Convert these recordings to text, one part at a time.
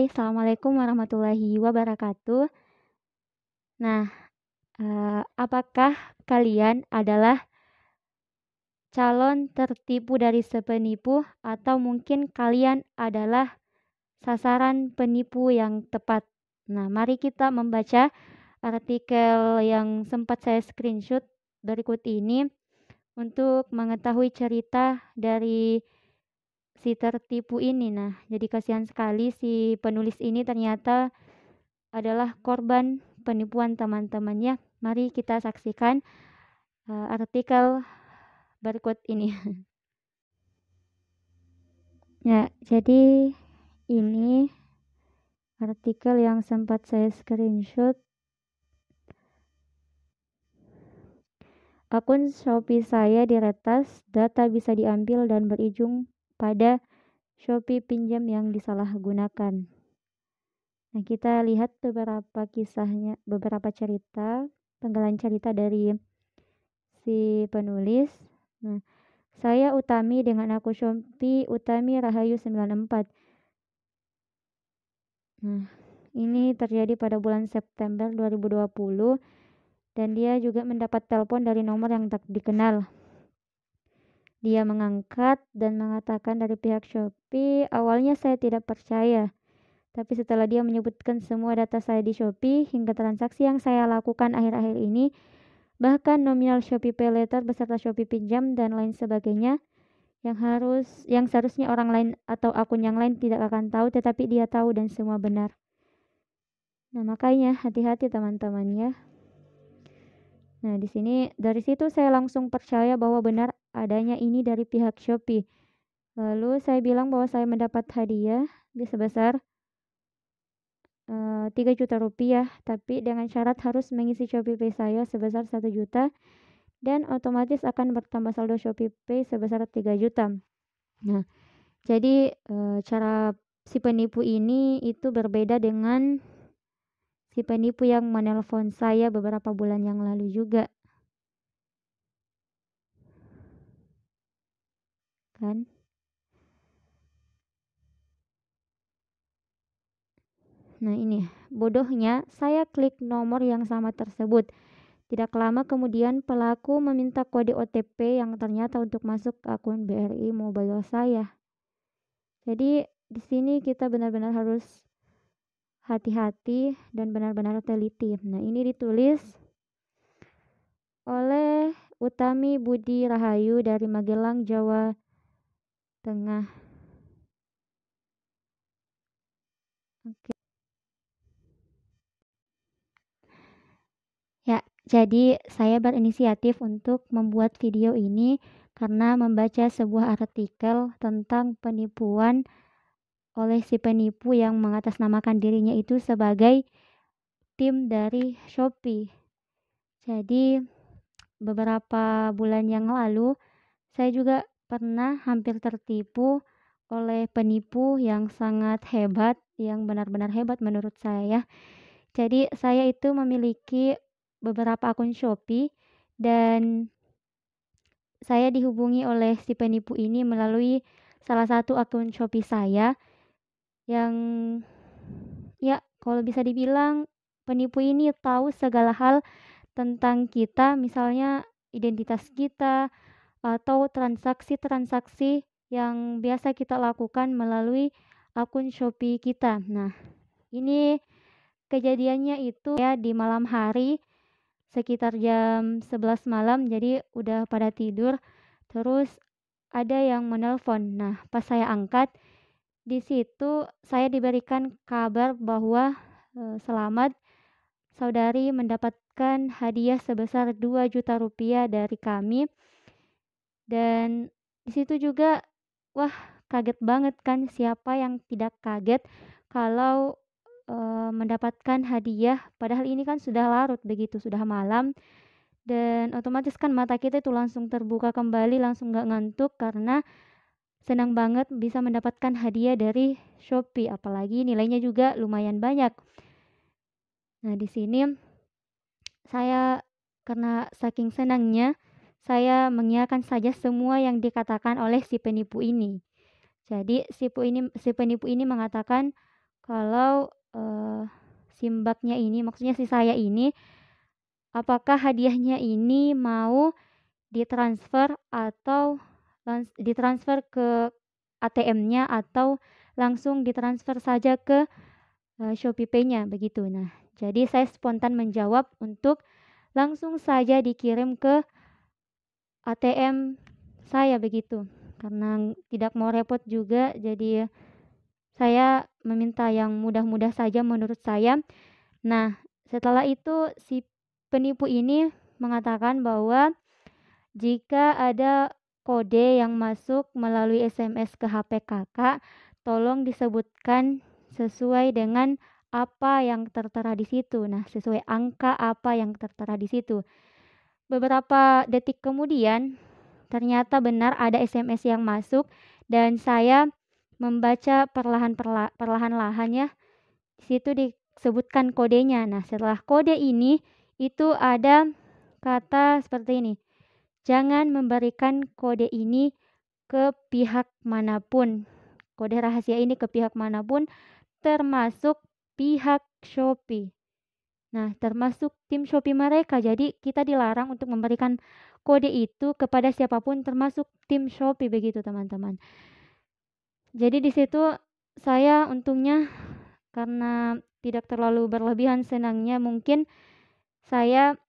Hai, assalamualaikum warahmatullahi wabarakatuh. Nah, apakah kalian adalah calon tertipu dari si penipu, atau mungkin kalian adalah sasaran penipu yang tepat? Nah, mari kita membaca artikel yang sempat saya screenshot berikut ini untuk mengetahui cerita dari si tertipu ini. Nah, jadi kasihan sekali si penulis ini ternyata adalah korban penipuan teman-temannya. Mari kita saksikan artikel berikut ini. Ya, jadi ini artikel yang sempat saya screenshot. Akun Shopee saya diretas, data bisa diambil dan berujung pada Shopee pinjam yang disalahgunakan. Nah, kita lihat beberapa kisahnya, beberapa cerita, penggalan cerita dari si penulis. Nah, saya Utami dengan akun Shopee Utami Rahayu 94. Nah, ini terjadi pada bulan September 2020 dan dia juga mendapat telepon dari nomor yang tak dikenal. Dia mengangkat dan mengatakan dari pihak Shopee, awalnya saya tidak percaya. Tapi setelah dia menyebutkan semua data saya di Shopee hingga transaksi yang saya lakukan akhir-akhir ini, bahkan nominal Shopee Pay Later beserta Shopee pinjam dan lain sebagainya, yang seharusnya orang lain atau akun yang lain tidak akan tahu, tetapi dia tahu dan semua benar. Nah, makanya hati-hati teman-teman ya. Nah, dari situ saya langsung percaya bahwa benar adanya ini dari pihak Shopee. Lalu saya bilang bahwa saya mendapat hadiah sebesar 3 juta rupiah, tapi dengan syarat harus mengisi Shopee Pay saya sebesar 1 juta dan otomatis akan bertambah saldo Shopee Pay sebesar 3 juta. Nah, jadi cara si penipu ini itu berbeda dengan si penipu yang menelpon saya beberapa bulan yang lalu juga. Kan? Nah, ini bodohnya saya klik nomor yang sama tersebut. Tidak lama kemudian pelaku meminta kode OTP yang ternyata untuk masuk ke akun BRI Mobile saya. Jadi di sini kita benar-benar harus hati-hati dan benar-benar teliti. Nah, ini ditulis oleh Utami Budi Rahayu dari Magelang, Jawa Tengah. Oke. Ya, jadi saya berinisiatif untuk membuat video ini karena membaca sebuah artikel tentang penipuan oleh si penipu yang mengatasnamakan dirinya itu sebagai tim dari Shopee. Jadi beberapa bulan yang lalu saya juga pernah hampir tertipu oleh penipu yang sangat hebat, yang benar-benar hebat menurut saya. Jadi saya itu memiliki beberapa akun Shopee dan saya dihubungi oleh si penipu ini melalui salah satu akun Shopee saya yang ya kalau bisa dibilang penipu ini tahu segala hal tentang kita, misalnya identitas kita atau transaksi-transaksi yang biasa kita lakukan melalui akun Shopee kita. Nah, ini kejadiannya itu ya di malam hari sekitar jam 11 malam, jadi udah pada tidur. Terus ada yang menelpon. Nah, pas saya angkat, di situ saya diberikan kabar bahwa selamat saudari mendapatkan hadiah sebesar 2 juta rupiah dari kami. Dan di situ juga wah kaget banget kan, siapa yang tidak kaget kalau mendapatkan hadiah, padahal ini kan sudah larut begitu, sudah malam dan otomatis kan mata kita itu langsung terbuka kembali, langsung nggak ngantuk karena senang banget bisa mendapatkan hadiah dari Shopee, apalagi nilainya juga lumayan banyak. Nah, di sini saya karena saking senangnya, saya mengiyakan saja semua yang dikatakan oleh si penipu ini. Jadi si penipu ini mengatakan kalau, si Mbaknya ini, maksudnya si saya ini, apakah hadiahnya ini mau ditransfer atau ditransfer ke ATM-nya atau langsung ditransfer saja ke, Shopee Pay-nya begitu. Nah, jadi saya spontan menjawab untuk langsung saja dikirim ke ATM saya begitu. Karena tidak mau repot juga, jadi saya meminta yang mudah-mudah saja menurut saya. Nah, setelah itu si penipu ini mengatakan bahwa jika ada kode yang masuk melalui SMS ke HP Kakak, tolong disebutkan sesuai dengan apa yang tertera di situ. Nah, sesuai angka apa yang tertera di situ. Beberapa detik kemudian, ternyata benar ada SMS yang masuk dan saya membaca perlahan-lahan ya. Di situ disebutkan kodenya. Nah, setelah kode ini itu ada kata seperti ini. Jangan memberikan kode ini ke pihak manapun. Kode rahasia ini ke pihak manapun termasuk pihak Shopee. Nah, termasuk tim Shopee mereka. Jadi kita dilarang untuk memberikan kode itu kepada siapapun termasuk tim Shopee begitu, teman-teman. Jadi di situ saya untungnya karena tidak terlalu berlebihan senangnya, mungkin saya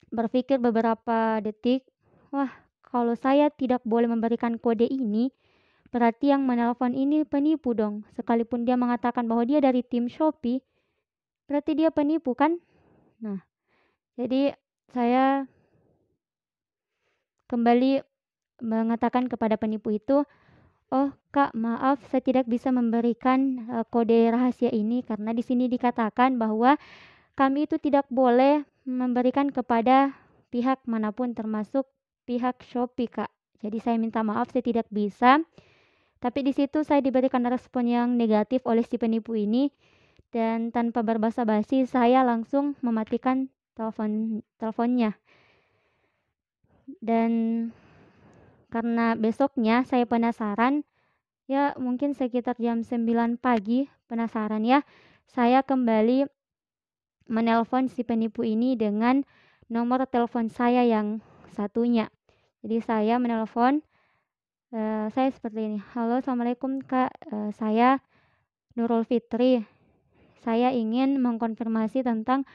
berpikir beberapa detik, wah, kalau saya tidak boleh memberikan kode ini, berarti yang menelpon ini penipu dong. Sekalipun dia mengatakan bahwa dia dari tim Shopee, berarti dia penipu kan? Nah, jadi saya kembali mengatakan kepada penipu itu, "Oh, Kak, maaf saya tidak bisa memberikan kode rahasia ini karena di sini dikatakan bahwa kami itu tidak boleh memberikan kepada pihak manapun termasuk pihak Shopee, Kak. Jadi saya minta maaf saya tidak bisa." Tapi di situ saya diberikan respon yang negatif oleh si penipu ini dan tanpa berbasa-basi saya langsung mematikan teleponnya. Dan karena besoknya saya penasaran, ya mungkin sekitar jam 9 pagi, penasaran ya, saya kembali menelpon si penipu ini dengan nomor telepon saya yang satunya. Jadi saya menelpon, saya seperti ini, "Halo, assalamualaikum Kak, saya Nurul Fitri. Saya ingin mengkonfirmasi tentang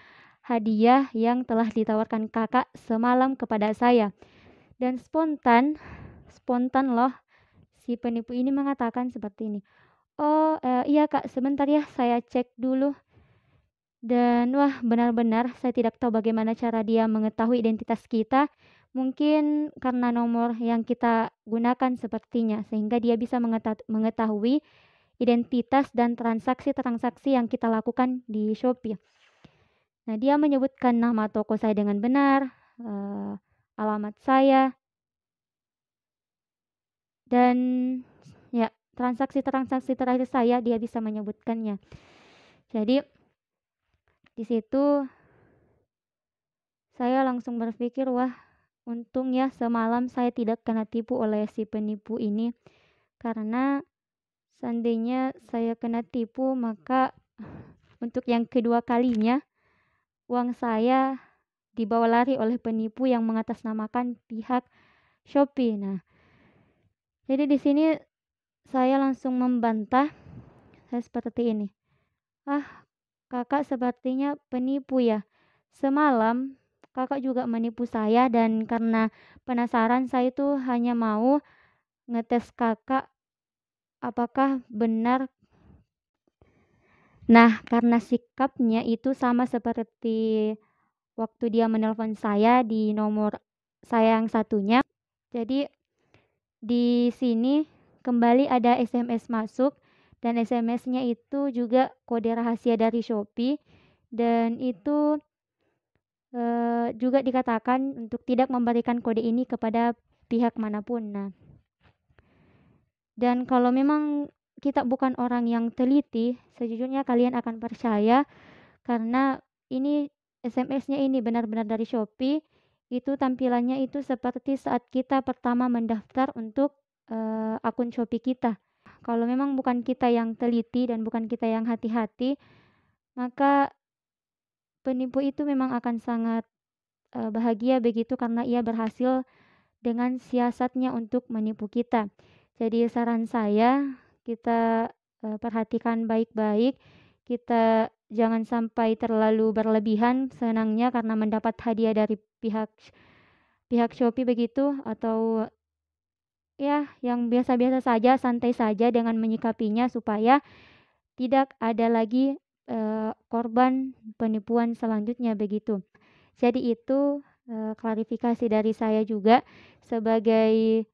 hadiah yang telah ditawarkan Kakak semalam kepada saya." Dan spontan, spontan loh, si penipu ini mengatakan seperti ini, "Oh, iya Kak, sebentar ya saya cek dulu." Dan wah, benar-benar saya tidak tahu bagaimana cara dia mengetahui identitas kita. Mungkin karena nomor yang kita gunakan sepertinya, sehingga dia bisa mengetahui identitas dan transaksi-transaksi yang kita lakukan di Shopee. Nah, dia menyebutkan nama toko saya dengan benar, alamat saya, dan ya, transaksi-transaksi terakhir saya dia bisa menyebutkannya. Jadi di situ saya langsung berpikir, wah, untung ya semalam saya tidak kena tipu oleh si penipu ini. Karena seandainya saya kena tipu, maka untuk yang kedua kalinya uang saya dibawa lari oleh penipu yang mengatasnamakan pihak Shopee. Nah, jadi di sini saya langsung membantah, saya seperti ini. "Ah, Kakak sepertinya penipu ya. Semalam Kakak juga menipu saya dan karena penasaran saya itu hanya mau ngetes Kakak apakah benar." Nah, karena sikapnya itu sama seperti waktu dia menelpon saya di nomor saya yang satunya. Jadi di sini kembali ada SMS masuk dan SMS-nya itu juga kode rahasia dari Shopee dan itu juga dikatakan untuk tidak memberikan kode ini kepada pihak manapun. Nah, dan kalau memang kita bukan orang yang teliti, sejujurnya kalian akan percaya karena ini SMS-nya ini benar-benar dari Shopee. Itu tampilannya itu seperti saat kita pertama mendaftar untuk akun Shopee kita. Kalau memang bukan kita yang teliti dan bukan kita yang hati-hati, maka penipu itu memang akan sangat, bahagia begitu karena ia berhasil dengan siasatnya untuk menipu kita. Jadi saran saya, kita, perhatikan baik-baik, kita jangan sampai terlalu berlebihan senangnya karena mendapat hadiah dari pihak pihak Shopee begitu, atau ya yang biasa-biasa saja, santai saja dengan menyikapinya supaya tidak ada lagi, korban penipuan selanjutnya begitu. Jadi itu, klarifikasi dari saya juga sebagai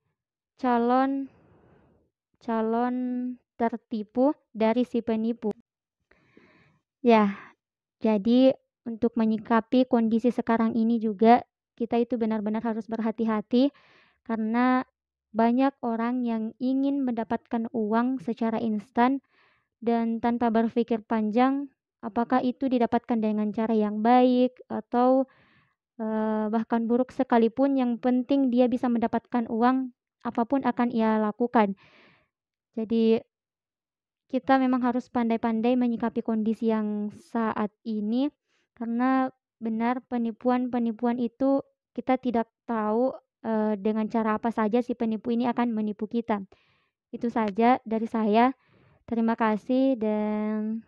calon calon tertipu dari si penipu. Ya, jadi untuk menyikapi kondisi sekarang ini juga kita itu benar-benar harus berhati-hati karena banyak orang yang ingin mendapatkan uang secara instan dan tanpa berpikir panjang apakah itu didapatkan dengan cara yang baik atau bahkan buruk sekalipun, yang penting dia bisa mendapatkan uang, apapun akan ia lakukan. Jadi kita memang harus pandai-pandai menyikapi kondisi yang saat ini, karena benar penipuan-penipuan itu kita tidak tahu, dengan cara apa saja si penipu ini akan menipu kita. Itu saja dari saya. Terima kasih dan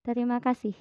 terima kasih.